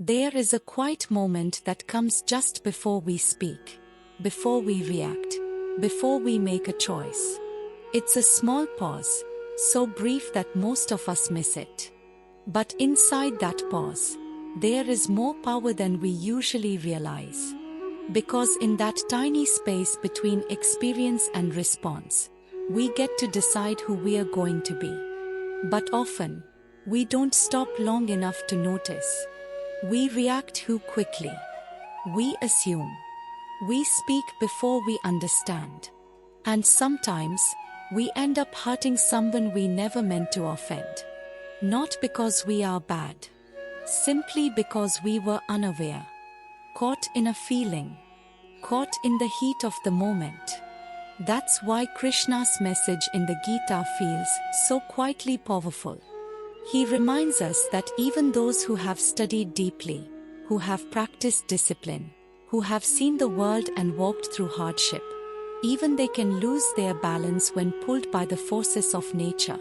There is a quiet moment that comes just before we speak, before we react, before we make a choice. It's a small pause, so brief that most of us miss it. But inside that pause, there is more power than we usually realize. Because in that tiny space between experience and response, we get to decide who we are going to be. But often, we don't stop long enough to notice. We react too quickly. We assume. We speak before we understand. And sometimes, we end up hurting someone we never meant to offend. Not because we are bad. Simply because we were unaware. Caught in a feeling. Caught in the heat of the moment. That's why Krishna's message in the Gita feels so quietly powerful. He reminds us that even those who have studied deeply, who have practiced discipline, who have seen the world and walked through hardship, even they can lose their balance when pulled by the forces of nature.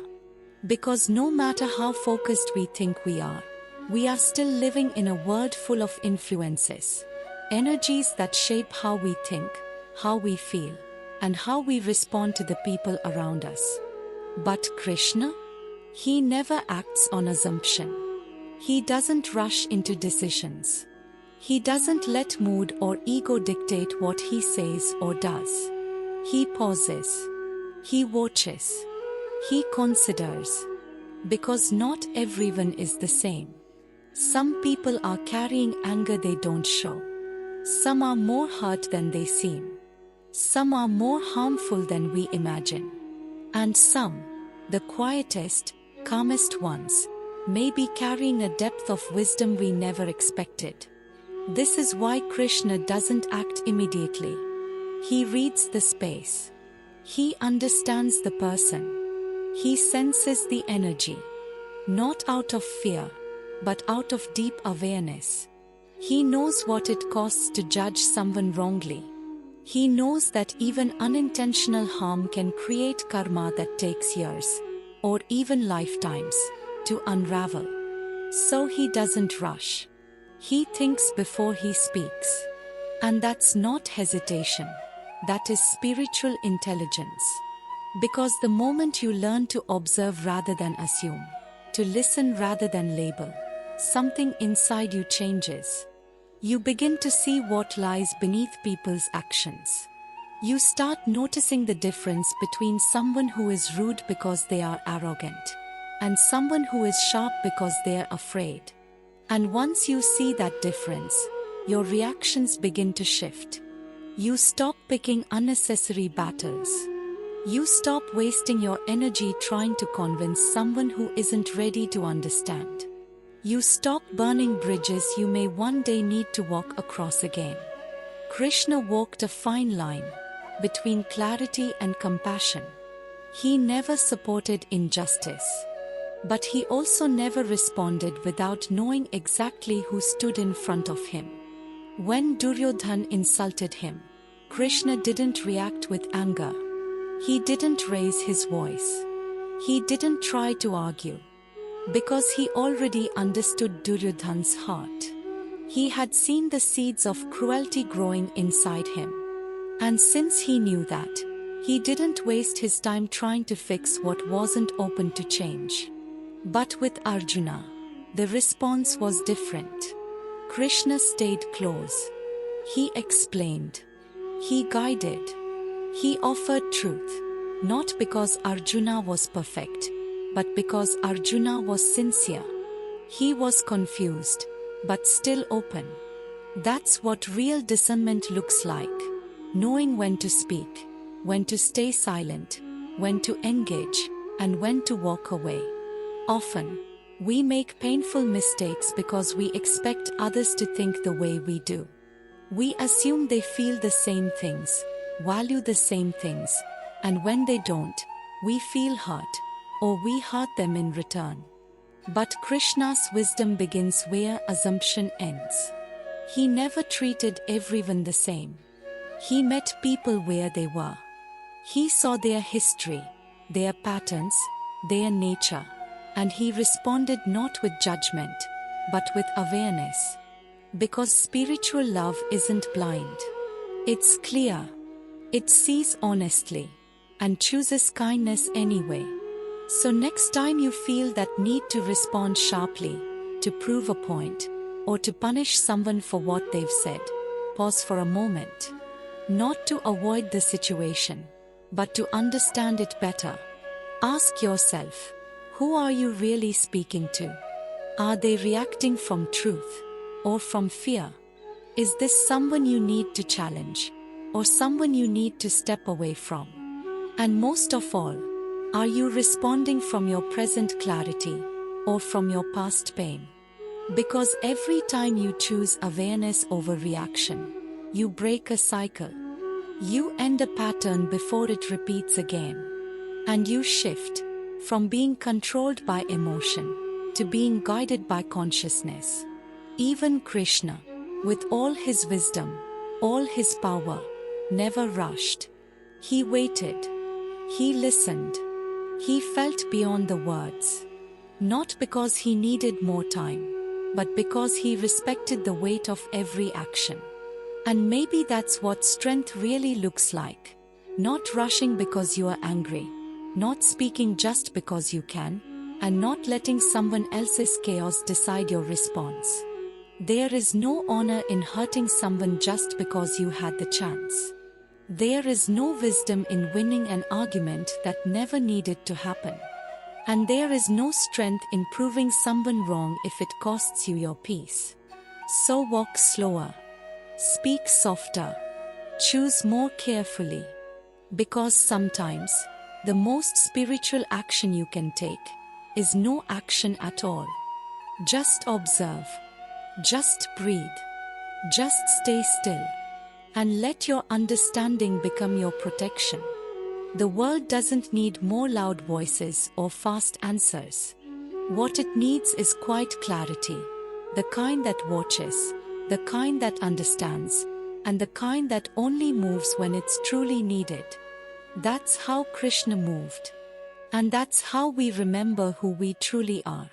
Because no matter how focused we think we are still living in a world full of influences, energies that shape how we think, how we feel, and how we respond to the people around us. But Krishna? He never acts on assumption. He doesn't rush into decisions. He doesn't let mood or ego dictate what he says or does. He pauses. He watches. He considers. Because not everyone is the same. Some people are carrying anger they don't show. Some are more hurt than they seem. Some are more harmful than we imagine. And some, the quietest, calmest ones, may be carrying a depth of wisdom we never expected. This is why Krishna doesn't act immediately. He reads the space. He understands the person. He senses the energy. Not out of fear, but out of deep awareness. He knows what it costs to judge someone wrongly. He knows that even unintentional harm can create karma that takes years, or even lifetimes, to unravel. So he doesn't rush. He thinks before he speaks. And that's not hesitation. That is spiritual intelligence. Because the moment you learn to observe rather than assume, to listen rather than label, something inside you changes. You begin to see what lies beneath people's actions. You start noticing the difference between someone who is rude because they are arrogant, and someone who is sharp because they are afraid. And once you see that difference, your reactions begin to shift. You stop picking unnecessary battles. You stop wasting your energy trying to convince someone who isn't ready to understand. You stop burning bridges you may one day need to walk across again. Krishna walked a fine line between clarity and compassion. He never supported injustice. But he also never responded without knowing exactly who stood in front of him. When Duryodhan insulted him, Krishna didn't react with anger. He didn't raise his voice. He didn't try to argue. Because he already understood Duryodhan's heart. He had seen the seeds of cruelty growing inside him. And since he knew that, he didn't waste his time trying to fix what wasn't open to change. But with Arjuna, the response was different. Krishna stayed close. He explained. He guided. He offered truth. Not because Arjuna was perfect, but because Arjuna was sincere. He was confused, but still open. That's what real discernment looks like. Knowing when to speak, when to stay silent, when to engage, and when to walk away. Often, we make painful mistakes because we expect others to think the way we do. We assume they feel the same things, value the same things, and when they don't, we feel hurt, or we hurt them in return. But Krishna's wisdom begins where assumption ends. He never treated everyone the same. He met people where they were. He saw their history, their patterns, their nature, and he responded not with judgment, but with awareness. Because spiritual love isn't blind. It's clear. It sees honestly and chooses kindness anyway. So next time you feel that need to respond sharply, to prove a point, or to punish someone for what they've said, pause for a moment. Not to avoid the situation, but to understand it better. Ask yourself, who are you really speaking to? Are they reacting from truth or from fear? Is this someone you need to challenge, or someone you need to step away from? And most of all, are you responding from your present clarity or from your past pain? Because every time you choose awareness over reaction, you break a cycle. You end a pattern before it repeats again. And you shift from being controlled by emotion to being guided by consciousness. Even Krishna, with all his wisdom, all his power, never rushed. He waited. He listened. He felt beyond the words. Not because he needed more time, but because he respected the weight of every action. And maybe that's what strength really looks like. Not rushing because you are angry, not speaking just because you can, and not letting someone else's chaos decide your response. There is no honor in hurting someone just because you had the chance. There is no wisdom in winning an argument that never needed to happen. And there is no strength in proving someone wrong if it costs you your peace. So walk slower. Speak softer. Choose more carefully. Because sometimes, the most spiritual action you can take is no action at all. Just observe. Just breathe. Just stay still. And let your understanding become your protection. The world doesn't need more loud voices or fast answers. What it needs is quiet clarity, the kind that watches, the kind that understands, and the kind that only moves when it's truly needed. That's how Krishna moved. And that's how we remember who we truly are.